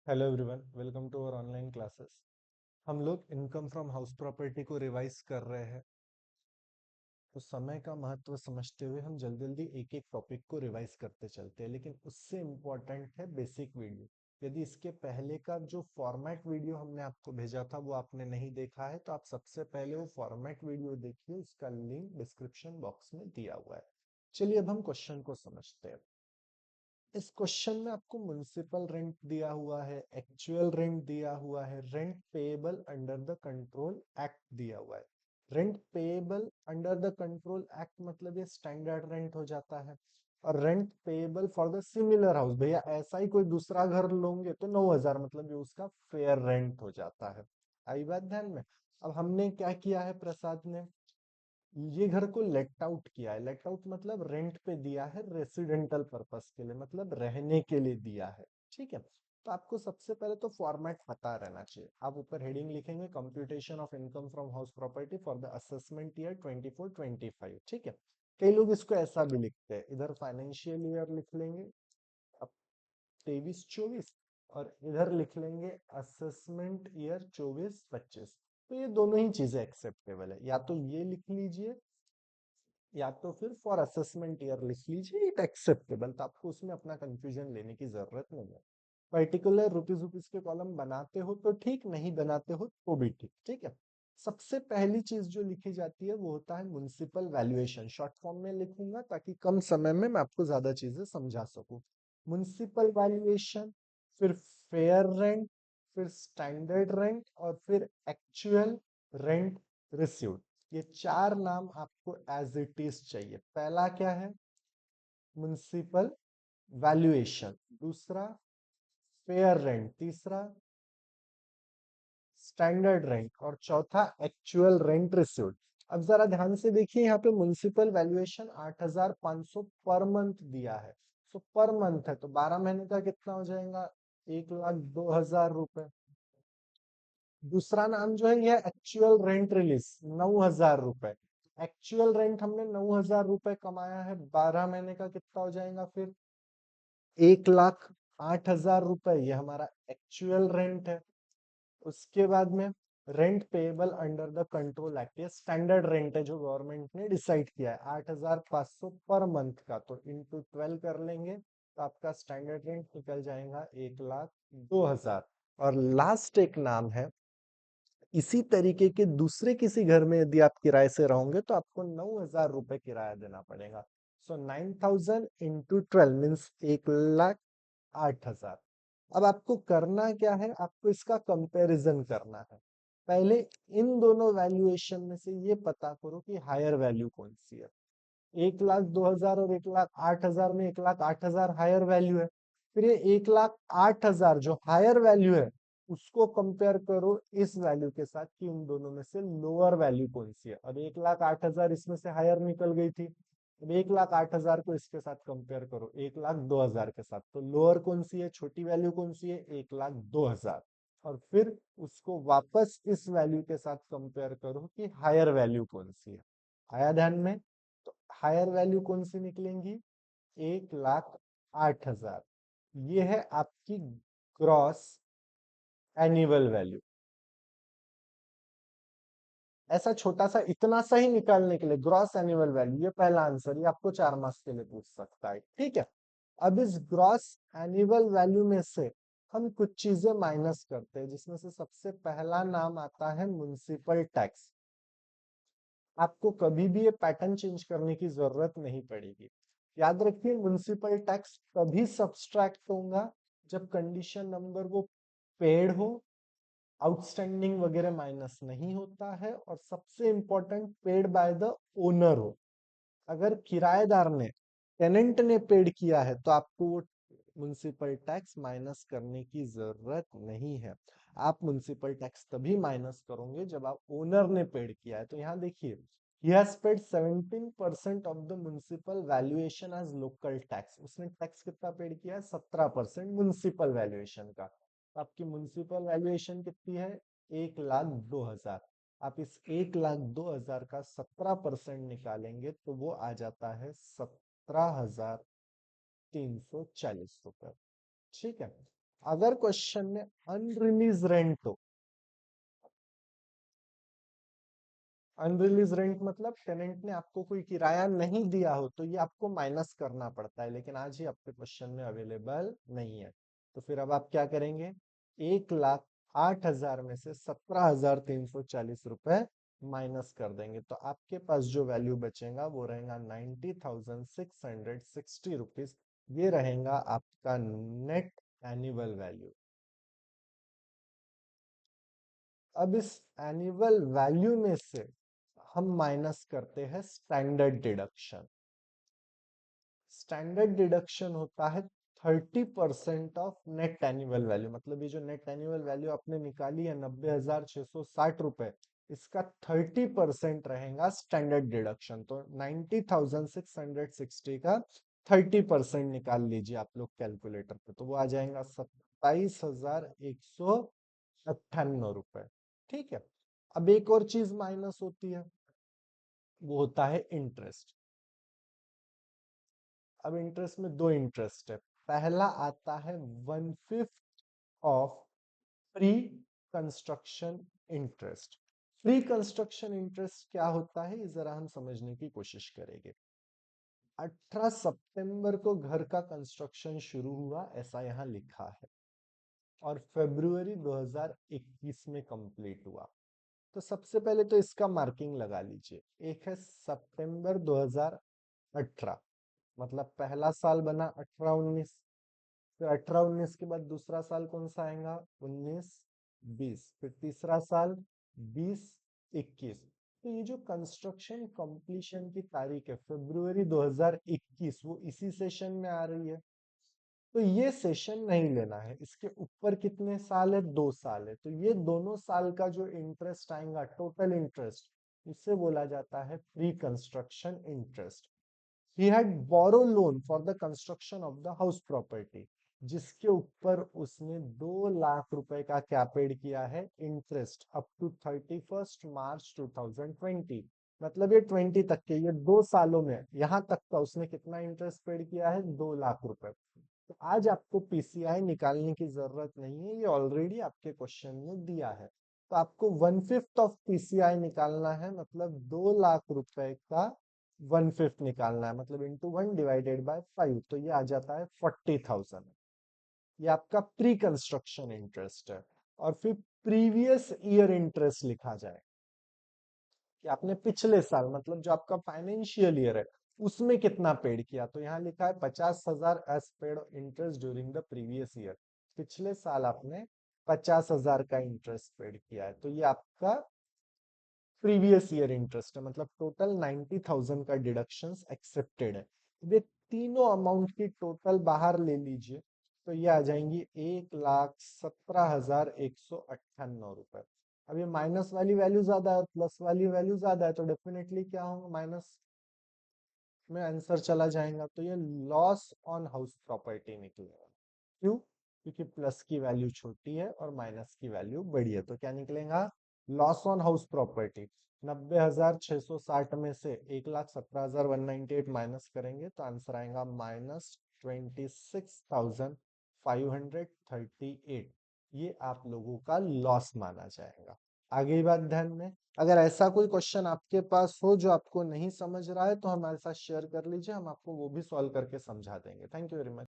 Hello everyone, welcome to our online classes. हम लोग income from house property को revise कर रहे हैं। तो समय का महत्व समझते हुए हम जल्दी जल्दी एक एक टॉपिक को रिवाइज करते चलते हैं, लेकिन उससे इम्पोर्टेंट है बेसिक वीडियो। यदि इसके पहले का जो फॉर्मेट वीडियो हमने आपको भेजा था वो आपने नहीं देखा है तो आप सबसे पहले वो फॉर्मेट वीडियो देखिए, उसका लिंक डिस्क्रिप्शन बॉक्स में दिया हुआ है। चलिए अब हम क्वेश्चन को समझते हैं। इस क्वेश्चन में आपको म्युनिसिपल रेंट दिया हुआ है, एक्चुअल रेंट दिया हुआ है, rent payable under the control act दिया हुआ है। Rent payable under the control act मतलब ये स्टैंडर्ड रेंट हो जाता है। और rent payable for the similar house, भैया ऐसा ही कोई दूसरा घर लोगे तो 9,000 मतलब ये उसका फेयर रेंट हो जाता है। आई बात ध्यान में। अब हमने क्या किया है, प्रसाद ने ये घर को लेट आउट किया है। लेट आउट मतलब रेंट पे दिया है, रेसिडेंटल पर्पस के लिए, मतलब रहने के लिए दिया है। ठीक है, तो आपको सबसे पहले तो फॉर्मेट पता रहना चाहिए। आप ऊपर हेडिंग लिखेंगे computation of income from house property for the assessment year 24-25। ठीक है, कई लोग इसको ऐसा भी लिखते हैं, इधर फाइनेंशियल ईयर लिख लेंगे अब 23-24, और इधर लिख लेंगे असेसमेंट ईयर 24-25। तो ये दोनों ही चीजें एक्सेप्टेबल है, या तो ये लिख लीजिए या तो फिर फॉर असेसमेंट ईयर लिख लीजिए, इट एक्सेप्टेबल। तो आपको उसमें अपना कंफ्यूजन लेने की जरूरत नहीं है। पर्टिकुलर रुपीज रुपीज के कॉलम बनाते हो तो ठीक, नहीं बनाते हो तो भी ठीक। ठीक है, सबसे पहली चीज जो लिखी जाती है वो होता है म्युनिसिपल वैल्यूएशन। शॉर्ट फॉर्म में लिखूंगा ताकि कम समय में मैं आपको ज्यादा चीजें समझा सकूं। म्युनिसिपल वैल्यूएशन, फिर फेयर रेंट, फिर स्टैंडर्ड रेंट, और फिर एक्चुअल रेंट रिसीव्ड। ये चार नाम आपको एज इट इज चाहिए। पहला क्या है, म्युनिसिपल वैल्यूएशन, दूसरा फेयर रेंट, तीसरा स्टैंडर्ड रेंट, और चौथा एक्चुअल रेंट रिसीव्ड। अब जरा ध्यान से देखिए, यहाँ पे म्युनिसिपल वैल्यूएशन 8,500 पर मंथ दिया है। सो पर मंथ है तो 12 महीने का कितना हो जाएगा, 1,02,000 रुपए। दूसरा नाम जो है यह एक्चुअल रेंट रिलीज, 9,000 रुपए। एक्चुअल रेंट हमने 9,000 रुपए कमाया है, 12 महीने का कितना हो जाएगा फिर, 1,08,000 रुपए। ये हमारा एक्चुअल रेंट है। उसके बाद में rent payable under the control act, ये स्टैंडर्ड रेंट है जो गवर्नमेंट ने डिसाइड किया है, 8,500 पर मंथ का। तो इंटू 12 कर लेंगे तो आपका स्टैंडर्ड रेंट निकल जाएगा 1,02,000। और लास्ट एक नाम है, इसी तरीके के दूसरे किसी घर में यदि आप किराए से रहोगे तो आपको 9,000 रुपए किराया देना पड़ेगा। सो 9,000 इंटू 12 मीन्स 1,08,000। अब आपको करना क्या है, आपको इसका कंपैरिजन करना है। पहले इन दोनों वैल्यूएशन में से ये पता करो कि हायर वैल्यू कौन सी है। 1,02,000 और 1,08,000 में 1,08,000 हायर वैल्यू है। फिर ये 1,08,000 जो हायर वैल्यू है उसको कंपेयर करो इस वैल्यू के साथ कि उन दोनों में से लोअर वैल्यू कौन सी है। अब 1,08,000 इसमें से हायर निकल गई थी, अब 1,08,000 को इसके साथ कंपेयर करो 1,02,000 के साथ, तो लोअर कौन सी है, छोटी वैल्यू कौन सी है, 1,02,000। और फिर उसको वापस इस वैल्यू के साथ कंपेयर करो कि हायर वैल्यू कौन सी है। आया ध्यान में। तो हायर वैल्यू कौन सी निकलेंगी, 1,08,000। ये है आपकी ग्रॉस एनुअल वैल्यू। ऐसा छोटा सा इतना सा ही निकालने के लिए ग्रॉस एनुअल वैल्यू, ये पहला आंसर, ये आपको 4 मार्क्स के लिए पूछ सकता है। ठीक है, अब इस ग्रॉस एनुअल वैल्यू में से हम कुछ चीजें माइनस करते हैं, जिसमें से सबसे पहला नाम आता है म्युनिसिपल टैक्स। आपको कभी भी ये पैटर्न चेंज करने की जरूरत नहीं पड़ेगी। याद रखिए, म्युनिसिपल टैक्स तभी सब्सट्रैक्ट होगा जब कंडीशन नंबर वो पेड हो, आउटस्टैंडिंग वगैरह माइनस नहीं होता है, और सबसे important paid by the owner हो। अगर किराएदार ने, टेनेंट ने पेड किया है तो आपको वो म्युनिसिपल टैक्स माइनस करने की जरूरत नहीं है। आप म्युनिसिपल टैक्स तभी माइनस करोगे जब आप ओनर ने पेड किया है। तो यहाँ देखिए, he has paid 17% of the municipal valuation as local tax। उसने टैक्स कितना पेड किया है, 17% म्युनिसिपल वैल्यूएशन का। आपकी म्युनिसिपल वैल्यूएशन कितनी है, 1,02,000। आप इस 1,02,000 का 17% निकालेंगे तो वो आ जाता है 17,340 रुपए। ठीक है, अगर क्वेश्चन में अनरिलीज रेंट हो, अनरिलीज रेंट मतलब टेनेंट ने आपको कोई किराया नहीं दिया हो, तो ये आपको माइनस करना पड़ता है, लेकिन आज ही आपके क्वेश्चन में अवेलेबल नहीं है। तो फिर अब आप क्या करेंगे, 1,08,000 में से 17,340 रुपए माइनस कर देंगे, तो आपके पास जो वैल्यू बचेगा वो रहेगा 90,660 रुपीज। ये रहेगा आपका नेट एनुअल वैल्यू। अब इस एनुअल वैल्यू में से हम माइनस करते हैं स्टैंडर्ड डिडक्शन। स्टैंडर्ड डिडक्शन होता है 30% ऑफ नेट एनुअल वैल्यू, मतलब ये जो नेट एनुअल वैल्यू आपने निकाली है 90,660 रुपए, इसका 30% रहेगा स्टैंडर्ड डिडक्शन। तो 90,660 का 30% निकाल लीजिए आप लोग कैलकुलेटर पे, तो वो आ जाएगा 27,198 रुपए। ठीक है। अब एक और चीज माइनस होती है, वो होता है इंटरेस्ट। अब इंटरेस्ट में दो इंटरेस्ट है। पहला आता है 1/5 of pre construction interest. Pre construction interest क्या होता है, ये जरा हम समझने की कोशिश करेंगे। 18 सितंबर को घर का कंस्ट्रक्शन शुरू हुआ, ऐसा यहाँ लिखा है, और फरवरी 2021 में कंप्लीट हुआ। तो सबसे पहले तो इसका मार्किंग लगा लीजिए। एक है सितंबर 2018, मतलब पहला साल बना 18-19, फिर 18-19 के बाद दूसरा साल कौन सा आएगा, 19-20, फिर तीसरा साल 20-21। तो ये जो कंस्ट्रक्शन कंप्लीशन की तारीख है फरवरी 2021, वो इसी सेशन में आ रही है। तो ये सेशन नहीं लेना है, इसके ऊपर कितने साल है, 2 साल है, तो ये दोनों साल का जो इंटरेस्ट आएगा, टोटल इंटरेस्ट, उसे बोला जाता है pre construction interest. He had borrow loan for the construction of the house property, जिसके ऊपर उसने 2 लाख रुपए का क्या पेड किया है, इंटरेस्ट, अप टू 31 मार्च 2020। मतलब ये 20 तक के, ये 2 सालों में यहां तक का उसने कितना इंटरेस्ट पेड किया है, 2 लाख रुपए। तो आज आपको पीसीआई निकालने की जरूरत नहीं है, ये ऑलरेडी आपके क्वेश्चन में दिया है। तो आपको 1/5 ऑफ पीसीआई निकालना है, मतलब 2 लाख रुपए का 1/5 निकालना है, मतलब इंटू 1/5, तो ये आ जाता है 40,000। ये आपका प्री कंस्ट्रक्शन इंटरेस्ट है। और फिर प्रीवियस ईयर इंटरेस्ट लिखा जाए कि आपने पिछले साल, मतलब जो आपका फाइनेंशियल ईयर है, उसमें कितना पेड किया। तो यहाँ लिखा है 50,000 as paid interest during the previous year. पिछले साल आपने 50,000 का इंटरेस्ट पेड किया है, तो ये आपका प्रीवियस ईयर इंटरेस्ट है, मतलब टोटल 90,000 का डिडक्शंस एक्सेप्टेड है। ये तीनों अमाउंट की टोटल बाहर ले लीजिए, तो ये आ जाएंगी 1,17,198 रुपए। अब ये माइनस वाली वैल्यू ज्यादा है, प्लस वाली वैल्यू ज्यादा है, तो डेफिनेटली क्या होगा, माइनस में आंसर चला जाएगा, तो ये लॉस ऑन हाउस प्रॉपर्टी निकलेगा। क्यों, क्योंकि प्लस की वैल्यू छोटी है और माइनस की वैल्यू बड़ी है, तो क्या निकलेगा, लॉस ऑन हाउस प्रॉपर्टी। 90,660 में से 1,17,198 माइनस करेंगे, तो आंसर आएगा -26,538। ये आप लोगों का लॉस माना जाएगा। आगे की बात ध्यान में, अगर ऐसा कोई क्वेश्चन आपके पास हो जो आपको नहीं समझ रहा है, तो हमारे साथ शेयर कर लीजिए, हम आपको वो भी सॉल्व करके समझा देंगे। Thank you very much.